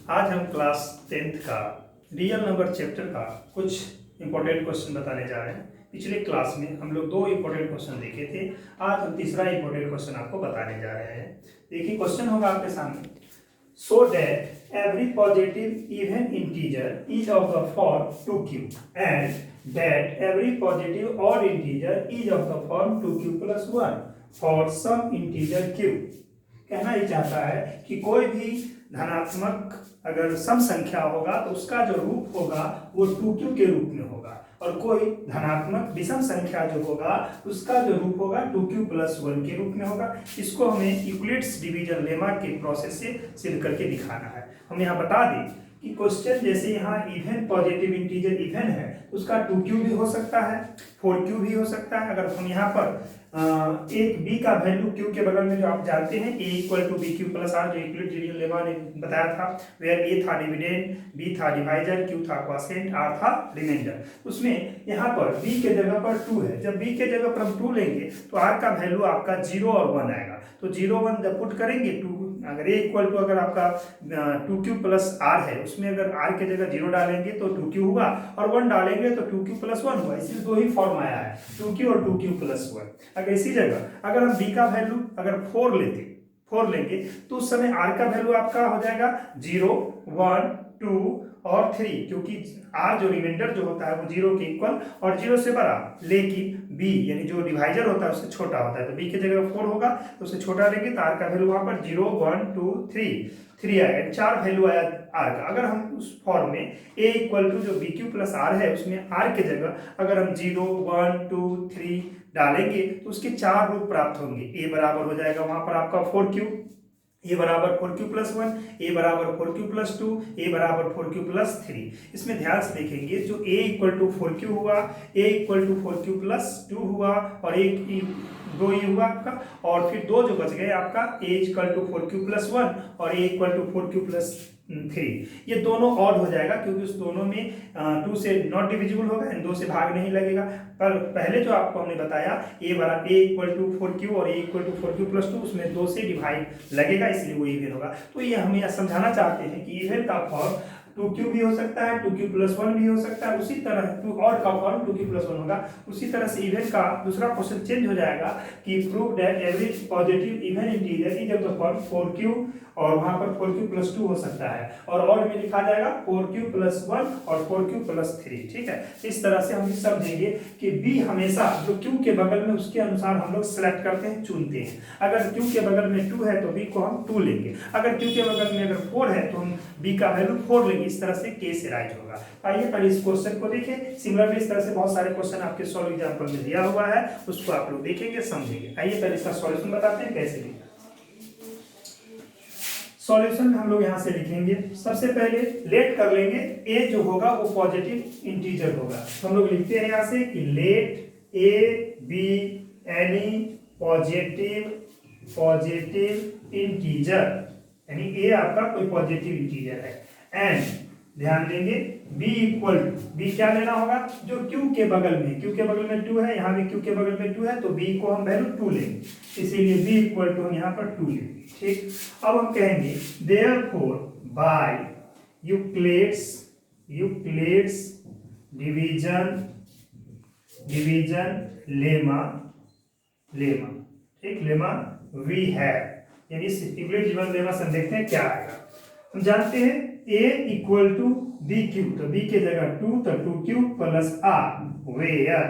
आज हम class 10th का रियल नंबर चैप्टर का कुछ इंपॉर्टेंट क्वेश्चन बताने जा रहे हैं। पिछले क्लास में हम लोग 2 इंपॉर्टेंट क्वेश्चन देखे थे। आज हम तीसरा इंपॉर्टेंट क्वेश्चन आपको बताने जा रहे हैं। देखिए क्वेश्चन होगा आपके सामने, so that every positive even integer is of the form 2q and that every positive odd integer is of the form 2q plus 1 for some integer q। कहना ये चाहता है कि कोई भी धनात्मक अगर सम संख्या होगा तो उसका जो रूप होगा वो 2q के रूप में होगा, और कोई धनात्मक विषम संख्या जो होगा उसका जो रूप होगा 2q प्लस 1 के रूप में होगा। इसको हमें यूक्लिड्स डिवीजन लेमा के प्रोसेस से सिद्ध करके दिखाना है। हम यहाँ बता दें कि क्वेश्चन जैसे यहाँ इवन पॉजिटिव इंटीजर इवन है तो उसका 2q भी हो सकता है, 4q भी हो सकता है। अगर हम यहाँ पर एक b का वैल्यू q के बगल में जो आप जानते हैं a equal to b q plus r, जो यूक्लिड डिवीजन लेमा ने बताया था, वेयर a था डिविडेंड, b था डिवाइजर, q था क्वोशिएंट, r था रिमाइंडर। उसमें यहाँ पर b के जगह पर 2 है। जब b के जगह पर हम 2 लेंगे तो r का वैल्यू आपका 0 और 1 आएगा। तो 0 1 जब पुट करेंगे 2, अगर a इक्वल टू अगर आपका 2q प्लस r है, उसमें अगर r के जगह 0 डालेंगे तो 2q हुआ, और 1 डालेंगे तो 2q प्लस 1 हुआ। इसलिए 2 ही फॉर्म आया है, 2q और 2q प्लस 1। अगर इसी जगह अगर हम b का वैल्यू अगर 4 लेंगे तो उस समय r का वैल्यू आपका हो जाएगा 0 1 2 और 3, क्योंकि r जो रिमाइंडर जो होता है वो 0 के इक्वल और 0 से बड़ा, लेकिन b यानी जो डिवाइजर होता है उससे छोटा होता है। तो b की जगह 4 होगा तो उससे छोटा लेंगे तो r का वैल्यू वहां पर 0 1 2 3 आएगा, 4 वैल्यू आया r का। अगर हम उस फॉर्म में a इक्वल टू जो bq प्लस r है उसमें r के जगह अगर हम 0 1 2 3 डालेंगे तो उसके 4 रूप प्राप्त होंगे। a बराबर हो जाएगा वहां पर आपका 4q, a बराबर 4q प्लस 1, a बराबर 4q प्लस 2, a बराबर 4q प्लस 3। इसमें ध्यान से देखेंगे, जो a इक्वल टू 4q हुआ, a equal to 4q plus 2 हुआ, और एक 2 ही हुआ आपका, और फिर 2 जो बच गए आपका a equal to 4q plus 1 और a equal to 4q plus 3। ये दोनों ऑड हो जाएगा क्योंकि उस दोनों में 2 से नॉट डिविजिबल होगा, इन 2 से भाग नहीं लगेगा। पर पहले जो आपको हमने बताया a इक्वल टू 4q और a equal to 4q plus 2, उसमें 2 से डिवाइड लगेगा, इसलिए वो इवन होगा। तो ये हम यह समझाना चाहते हैं कि इवन का फॉर्म 2q भी हो सकता है, 2q प्लस 1 भी हो सकता है, उसी तरह 2 ऑड का फॉर्म 2q प्लस 1 होगा। उसी तरह से इवन का दूसरा क्वेश्चन चेंज हो जाएगा कि prove that every positive even integer is of the form 4q, और वहां पर 4q प्लस 2 हो सकता है, और ऑड में लिखा जाएगा 4q प्लस 1 और 4q प्लस 3। ठीक है, इस तरह से हम समझेंगे कि b हमेशा जो q के बगल में उसके अनुसार हम लोग सेलेक्ट करते हैं, चुनते हैं। अगर q के बगल में 2 है तो b को हम 2 लेंगे, अगर q के बगल में अगर 4 है तो हम b का वैल्यू 4 लेंगे। इस तरह से केस राइट होगा। आइए पहले इस क्वेश्चन को देखें। सिमिलरली इस तरह से बहुत सारे क्वेश्चन आपके सॉल्व एग्जांपल में दिया हुआ है, उसको आप लोग देखेंगे, समझेंगे। आइए पहले इसका सॉल्यूशन बताते हैं कैसे लिखना। सॉल्यूशन हम लोग यहाँ से लिखेंगे। सबसे पहले लेट कर लेंगे, a जो होगा वो पॉजिटिव इंटीजर होगा, तो हम लोग लिखते हैं यहाँ से कि let a be any positive integer, यानी a आपका कोई पॉजिटिव इंटीजर है, एंड ध्यान देंगे b इक्वल टू, b क्या लेना होगा जो q के बगल में, q के बगल में 2 है, यहाँ भी q के बगल में 2 है, तो b को हम वैल्यू 2 लेंगे, इसीलिए b इक्वल टू हम यहाँ पर 2 लेंगे। ठीक, अब हम कहेंगे therefore by Euclid's division lemma, ठीक, लेमा वी हैव, यानी यूक्लिड डिवीजन लेमा से देखते हैं क्या आएगा। हम जानते हैं a equal to b q, तो b के जगह 2 तो 2q plus r, where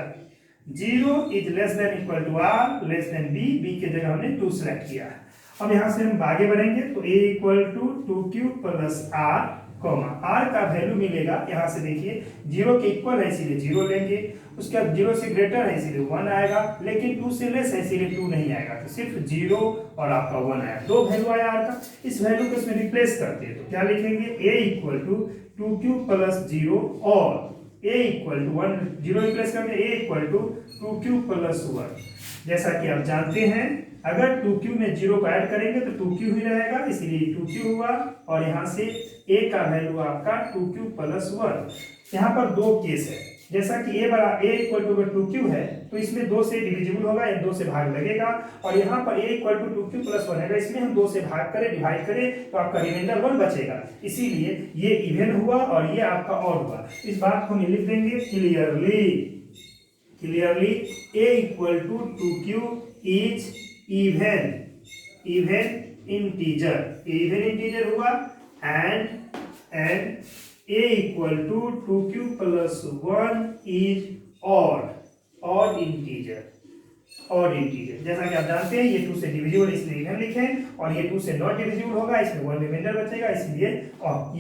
0 is less than equal to r less than b के जगह हमने 2 सेलेक्ट किया है। अब यहाँ से हम आगे बढ़ेंगे तो a equal to 2q plus r, r का वैल्यू मिलेगा, यहाँ से देखिए 0 के इक्वल है इसीलिए 0 लेंगे, उसके बाद 0 से ग्रेटर है इसीलिए 1 आएगा, लेकिन 2 से लेस है इसीलिए 2 नहीं आएगा, तो सिर्फ 0 और आपका 1 आया, 2 वैल्यू आया r का। इस वैल्यू को इसमें रिप्लेस करते हैं तो क्या लिखेंगे a equal to 2q plus 0 और a इक्वल टू 1, 0 रिप्लेस करके a equal to 2q plus 1। जैसा कि आप जानते हैं अगर 2q में 0 को ऐड करेंगे तो 2q ही रहेगा, इसीलिए 2q हुआ, और यहाँ से a का वैल्यू आपका 2q प्लस 1। यहाँ पर 2 केस है, जैसा कि a इक्वल टू 2q है तो इसमें 2 से डिविजिबल होगा, या 2 से भाग लगेगा, और यहाँ पर a equal to 2q plus 1 है, इसमें हम 2 से भाग करें, डिवाइड करें, तो आपका रिमाइंडर 1 बचेगा। इसीलिए ये इवन हुआ और ये आपका ऑड हुआ। इस बात को हम लिख देंगे clearly a equal to 2q is even integer हुआ, and a equal to 2q plus 1 is odd integer. जैसा कि आप जानते हैं ये 2 से डिविजिबल इसलिए इवन लिखे, और ये 2 से नॉट डिविजिबल होगा, इसमें 1 रिमाइंडर बचेगा, इसलिए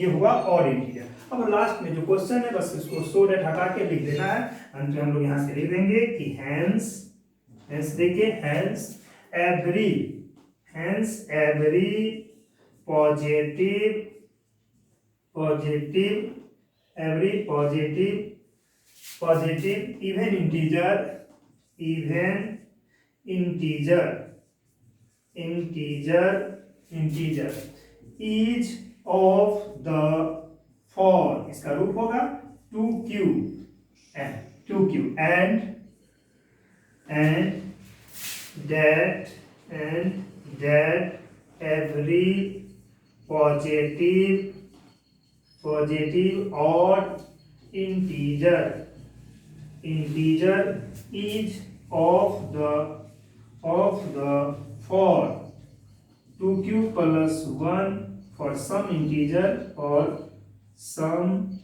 ये हुआ ऑड इंटीजर। अब लास्ट में जो क्वेश्चन है बस इसको सो डेट हटा के लिख देना है। अंत में हम लोग यहाँ से लिख देंगे कि हेंस देखिए hence every positive even integer is of the for, इसका रूप होगा 2q and that every positive odd integer is of the for 2q plus 1 for some integer or some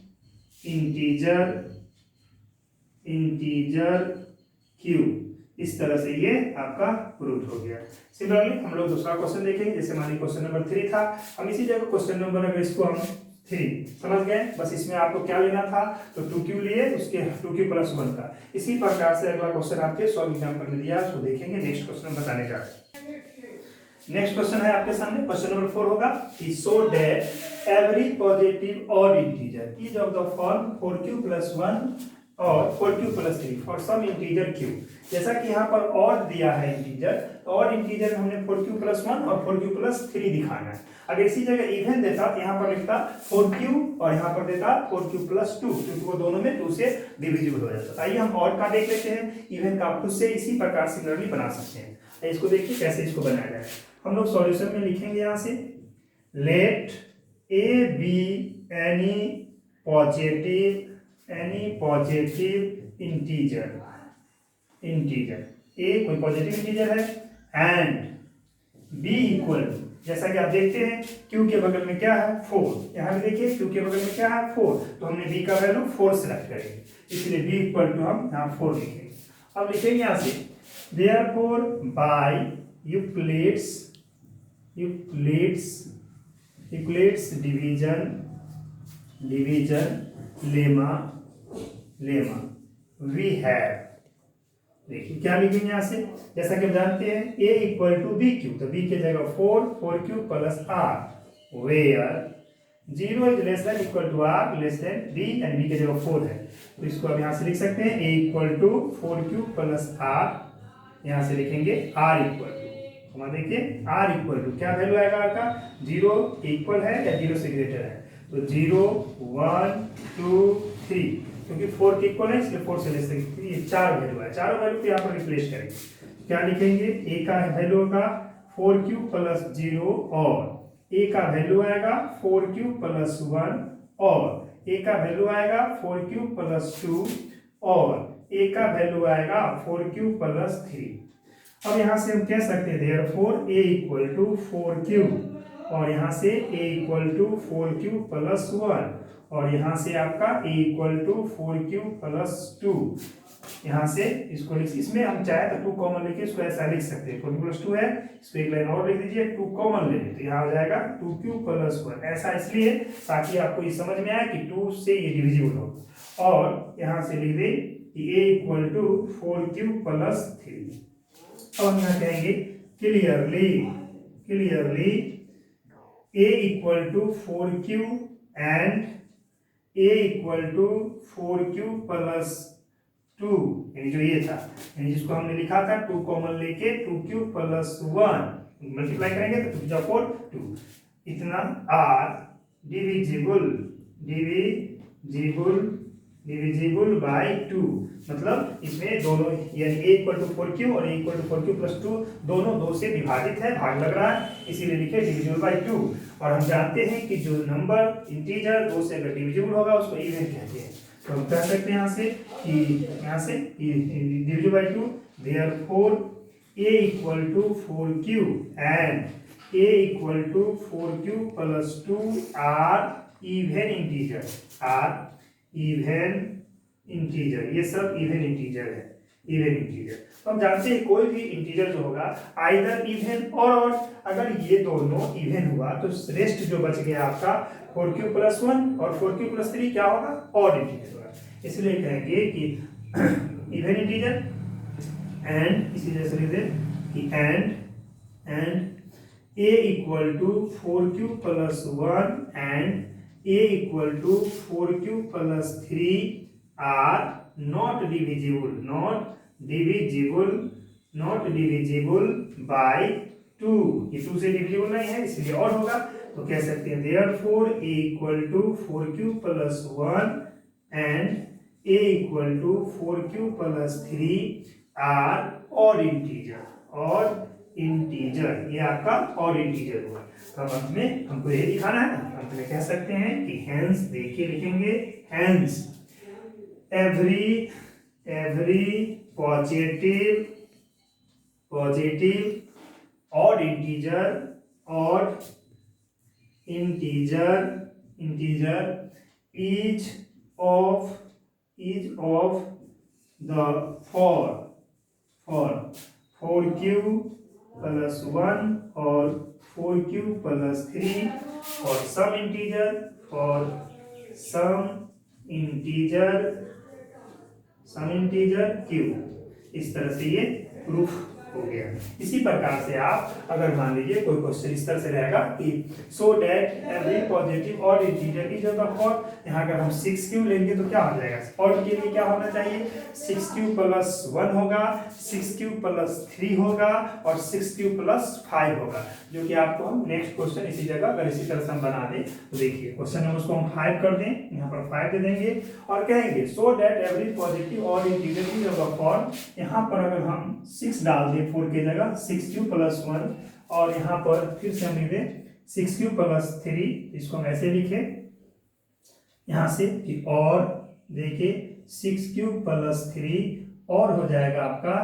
integer q। इस तरह से ये आपका प्रूफ हो गया। सिमिलरली हम लोग दूसरा क्वेश्चन देखेंगे, जैसे मान लीजिए क्वेश्चन नंबर 3 था, हम इसी जगह क्वेश्चन नंबर अगर इसको हम 3 समझ गए, बस इसमें आपको क्या लेना था, तो 2q लिए, उसके 2q प्लस 1 का। इसी प्रकार से अगला क्वेश्चन आपके सॉल्व एग्जाम्पल में दिया, उसको देखेंगे। नेक्स्ट क्वेश्चन बताने जा रहे हैं। नेक्स्ट क्वेश्चन है आपके सामने, क्वेश्चन नंबर 4 होगा कि so that every positive odd integer is of the form 4q plus 1 और 4q plus 3 for some integer q। जैसा कि यहाँ पर ऑड दिया है इंटीजर, तो ऑड इंटीजर में हमने 4q प्लस 1 और 4q प्लस 3 दिखाना है। अगर इसी जगह इवन देता तो यहाँ पर लिखता 4q और यहाँ पर देता 4q प्लस 2, क्योंकि वो दोनों में 2 से डिविजिबल हो जाता। आइए हम ऑड का देख लेते हैं, इवन का खुद से इसी प्रकार सिमिलरली बना सकते हैं। इसको देखिए कैसे इसको बनाया जाए। हम लोग सॉल्यूशन में लिखेंगे यहाँ से, let a be any positive integer a कोई पॉजिटिव इंटीजर है, एंड b इक्वल, जैसा कि आप देखते हैं q के बगल में क्या है 4, यहाँ भी देखिए q के बगल में क्या है 4, तो हमने b का वैल्यू 4 सेलेक्ट करेंगे, इसलिए b इक्वल टू हम यहाँ 4 लिखेंगे। अब लिखेंगे यहाँ से therefore by Euclid's division lemma we have, देखिए क्या लिखेंगे यहाँ से, जैसा कि हम जानते हैं a equal to b q, तो b की जगह 4q plus r, where 0 is less than equal to r less than b, and b की जगह 4 है, तो इसको अब यहाँ से लिख सकते हैं a equal to 4q plus r, यहाँ से लिखेंगे r इक्वल टू, देखिए r इक्वल टू क्या वैल्यू आएगा आपका, 0 इक्वल है या 0 से ग्रेटर है, तो 0 1 2 3, क्योंकि 4 के इक्वल है इसलिए 4 से लेस तक ये 4 वैल्यू है, चारों वैल्यू को यहाँ पर रिप्लेस करेंगे। क्या लिखेंगे, a का वैल्यू होगा 4q प्लस 0 और a का वैल्यू आएगा 4q प्लस 1 और a का वैल्यू आएगा 4q प्लस 2 और a का वैल्यू आएगा 4q प्लस 3। अब यहाँ से हम कह सकते हैं therefore a equal to 4q, और यहाँ से a equal to 4q plus 1, और यहाँ से आपका a equal to 4q plus 2, यहाँ से इसको इसमें हम चाहे तो 2 कॉमन लेके इसको ऐसा लिख सकते हैं, 4q प्लस 2 है, इसको एक लाइन और लिख दीजिए, 2 कॉमन ले लीजिए, तो यहाँ हो जाएगा 2q प्लस 1, ऐसा इसलिए ताकि आपको ये समझ में आए कि 2 से ये डिविजिबल हो, और यहाँ से लिख दे कि a equal to 4q plus 3। अब हम यहाँ कहेंगे clearly a equal to 4q and a equal to 4q plus 2, यानी जो ये था, यानी जिसको हमने लिखा था 2 कॉमन लेके 2q प्लस 1 मल्टीप्लाई करेंगे तो 2 जा 4 2, इतना r डिविजिबल डिविजिबल बाय 2, मतलब इसमें दोनों यानी a इक्वल टू 4q और a equal to 4q plus 2 दोनों 2 से विभाजित है, भाग लग रहा है, इसीलिए लिखे डिविजिबल बाय 2। और हम जानते हैं कि जो नंबर इंटीजर 2 से अगर डिविजिबल होगा उसको इवन कहते हैं। तो हम कह सकते हैं यहाँ से divisible by 2, therefore a equal to 4q and a equal to 4q plus 2 are even integer, ये सब इवन इंटीजर है, इवन इंटीजर। तो हम जानते हैं कोई भी इंटीजर जो होगा आइदर इवन और ऑड, अगर ये दोनों इवन हुआ तो रेस्ट जो बच गया आपका 4q प्लस 1 और 4q प्लस 3 क्या होगा, ऑड इंटीजर होगा। इसलिए कहेंगे कि इवन इंटीजर एंड इसी जैसे लिख दे कि and a equal to 4q plus 1 and a equal to 4q plus 3 are not divisible by 2। ये 2 से डिविजिबल नहीं है इसलिए और होगा, तो कह सकते हैं therefore a equal to 4q plus 1 and a equal to 4q plus 3 are odd integer, ये आपका और इंटीजर हुआ। तो अंत में हमको ये दिखाना है ना, अंत में कह सकते हैं कि हेंस, देखिए लिखेंगे hence every positive odd integer each of the for 4q plus 1 और 4q प्लस 3 और सम इंटीजर q। इस तरह से ये प्रूफ हो गया। इसी प्रकार से आप अगर मान लीजिए कोई क्वेश्चन इस तरह से रहेगा कि so that every positive odd integer is of odd, यहाँ अगर हम 6q लेंगे तो क्या हो जाएगा, ऑड के लिए क्या होना चाहिए, 6q प्लस 1 होगा, 6q प्लस 3 होगा और 6q प्लस 5 होगा, जो कि आपको हम नेक्स्ट क्वेश्चन इसी जगह अगर इसी तरह से हम बना दें तो देखिए क्वेश्चन नंबर को हम 5 कर दें, यहाँ पर 5 दे देंगे और कहेंगे सो that every positive odd integer is of odd. यहाँ पर अगर हम 6 डाल दें 4 की जगह 6q प्लस 1 और यहाँ पर फिर से हम लिख दें 6q प्लस 3, इसको हम ऐसे लिखे यहाँ से कि और देखिए 6q प्लस 3 और हो जाएगा आपका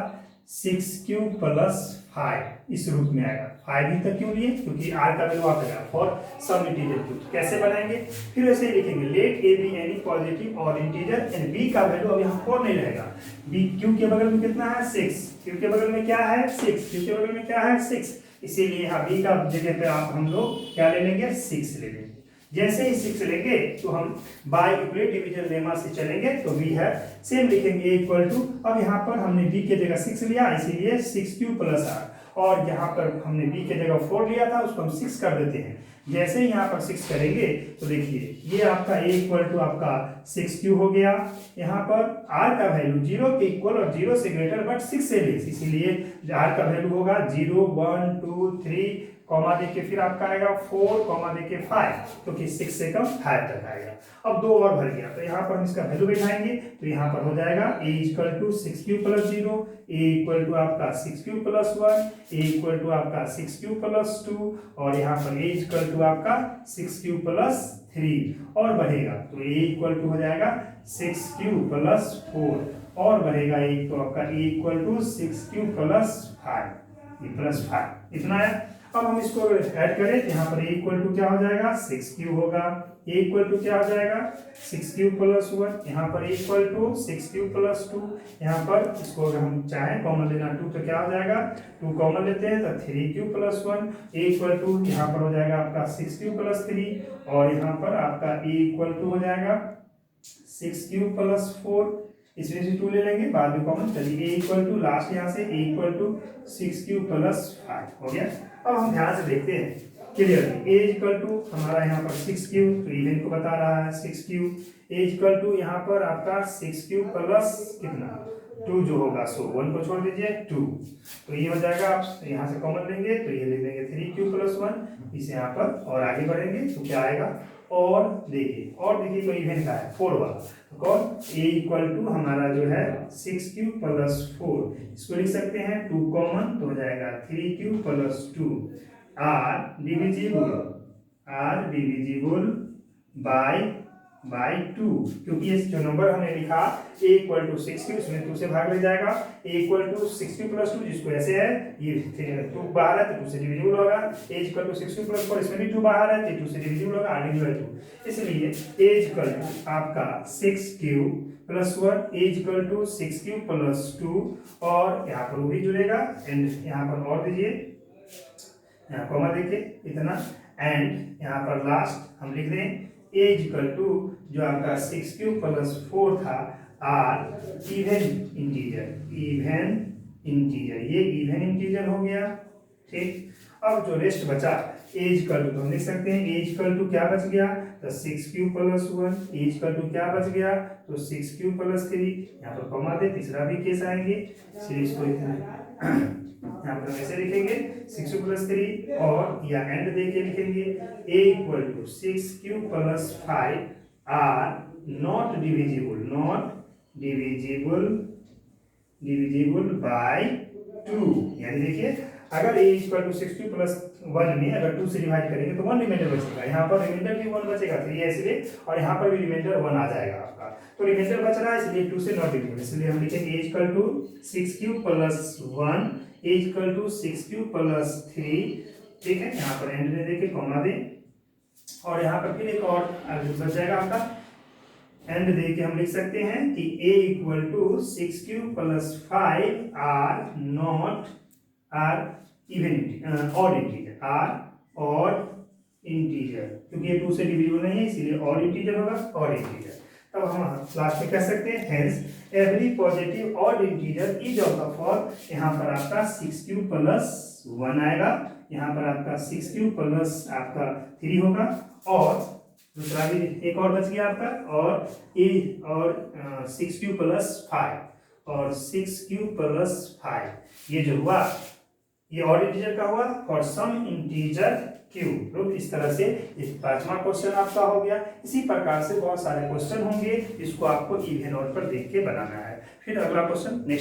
6q प्लस 5, इस रूप में आएगा। 5 ही तक क्यों लिए, क्योंकि r का वैल्यू आ गया फॉर सम इंटीजर q। कैसे बनाएंगे, फिर वैसे ही लिखेंगे let a be any positive odd integer and b का वैल्यू अब यहाँ 4 नहीं रहेगा, b q के बगल में कितना है 6, q के बगल में क्या है 6, q के बगल में क्या है 6, इसीलिए यहाँ b का जगह पे आप हम लोग क्या ले लेंगे 6 ले लेंगे। जैसे ही 6 लेंगे तो हम बाय यूक्लिड डिवीजन लेमा से चलेंगे तो b है सेम लिखेंगे इक्वल टू, अब यहाँ पर हमने b के जगह 6 लिया इसीलिए 6q प्लस r, और यहाँ पर हमने b के जगह 4 लिया था उसको हम 6 कर देते हैं। जैसे ही यहाँ पर 6 करेंगे तो देखिए ये आपका a इक्वल टू आपका 6q हो गया, यहाँ पर r का वैल्यू 0 के इक्वल और 0 से ग्रेटर बट 6 से लेस, इसीलिए r का वैल्यू होगा 0 1 2 3 कॉमा देके फिर आपका आएगा 4 कॉमा देके 5, क्योंकि 6 से कम 5 तक आएगा। अब 2 और भर गया तो यहाँ पर हम इसका वैल्यू बैठाएंगे तो यहाँ पर हो जाएगा a equal to 6q plus 0, a equal to आपका 6q plus 1, a equal to आपका 6q प्लस 2 और यहाँ पर a इक्वल टू आपका 6q प्लस 3 और बढ़ेगा तो a इक्वल टू हो जाएगा 6q प्लस 4 और बढ़ेगा एक तो आपका a equal to 6q plus 5, ये प्लस 5 इतना है। अब हम इसको ऐड करें तो यहाँ पर a इक्वल टू क्या हो जाएगा 6q होगा, a इक्वल टू क्या हो जाएगा 6q प्लस 1, यहाँ पर a equal to 6q plus 2, यहाँ पर इसको अगर हम चाहें कॉमन लेना 2 तो क्या हो जाएगा 2 कॉमन लेते हैं तो 3q plus 1, a equal to यहाँ पर हो जाएगा आपका 6q प्लस 3 और यहाँ पर आपका a इक्वल टू हो जाएगा 6q प्लस 4, इसमें से 2 ले लेंगे बाद में कॉमन, चलिए a इक्वल टू लास्ट यहाँ से a equal to 6q plus 5 हो गया। अब हम ध्यान से देखते हैं क्लियरली a इक्वल टू हमारा यहाँ पर 6q तो इवन को बता रहा है 6q, a इक्वल टू यहाँ पर आपका 6q प्लस कितना 2 जो होगा सो 1 को छोड़ दीजिए 2, तो ये हो जाएगा आप यहाँ से कॉमन लेंगे तो ये ले लेंगे 3q प्लस 1, इसे यहाँ पर और आगे बढ़ेंगे तो क्या आएगा और देखिए कोई इवेंट का है 4 वाला, तो कौन a इक्वल टू हमारा जो है 6 प्लस 4, इसको लिख सकते हैं 2 कॉमन तो हो जाएगा 3 प्लस 2 आर डिविजिबल बाय 2, क्योंकि ये जो नंबर हमने लिखा a इक्वल टू 6 उसमें 2 से भाग ले जाएगा, a इक्वल टू 6 प्लस 2 जिसको ऐसे है ये 2 बाहर है तो 2 से डिविजिबल होगा, a इक्वल टू 6 प्लस 4 इसमें भी 2 बाहर है तो 2 से डिविजिबल होगा, r डिवाइड 2, इसलिए a इक्वल टू आपका 6 plus 1 a equal to 6 plus 2 और यहाँ पर वो भी जुड़ेगा एंड यहाँ पर और दीजिए, यहाँ कॉमा देखिए इतना एंड यहाँ पर लास्ट हम लिख दें a इक्वल टू जो आपका 6 प्लस 4 था आर इवन इंटीजर, ये इवन इंटीजर हो गया। ठीक, अब जो रेस्ट बचा a इक्वल टू हम लिख सकते हैं a इक्वल टू क्या बच गया तो 6 प्लस 1, a इक्वल टू क्या बच गया तो 6 प्लस 3, यहाँ पर कॉमा दे तीसरा भी केस आएंगे, इसको यहाँ पर वैसे लिखेंगे 6 प्लस 3 और या एंड दे के लिखेंगे a equal to 6 plus 5 are not divisible by 2, यानी देखिए अगर a इक्वल टू 6 प्लस 1 में अगर 2 से डिवाइड करेंगे तो 1 रिमाइंडर बचेगा, यहाँ पर रिमाइंडर भी 1 बचेगा 3 है इसलिए, और यहाँ पर भी रिमाइंडर 1 आ जाएगा आपका, तो रिमाइंडर बच रहा है इसलिए 2 से नॉट डिविजिबल, इसलिए हम लिखेंगे a equal to 6 plus 1 a equal to 6 plus 3, ठीक है, यहाँ पर एंड में देके कॉमा दे और यहाँ पर फिर एक और बच जाएगा आपका एंड दे के हम लिख सकते हैं कि a equal to 6 plus 5 are odd integer, क्योंकि ये 2 से डिविजिबल नहीं है इसीलिए ऑड इंटीजर होगा, ऑड इंटीजर। तब हम लास्ट में कह सकते हैं hence every positive odd integer is of the form, यहाँ पर आपका 6 प्लस 1 आएगा, यहाँ पर आपका 6 प्लस आपका 3 होगा और दूसरा भी एक और बच गया आपका और 6 प्लस 5 और 6 प्लस 5 ये जो हुआ ये ऑड इंटीजर का हुआ फॉर सम इंटीजर क्यू। तो इस तरह से इस 5वां क्वेश्चन आपका हो गया। इसी प्रकार से बहुत सारे क्वेश्चन होंगे, इसको आपको इवन ऑड पर देख के बनाना है। फिर अगला क्वेश्चन नेक्स्ट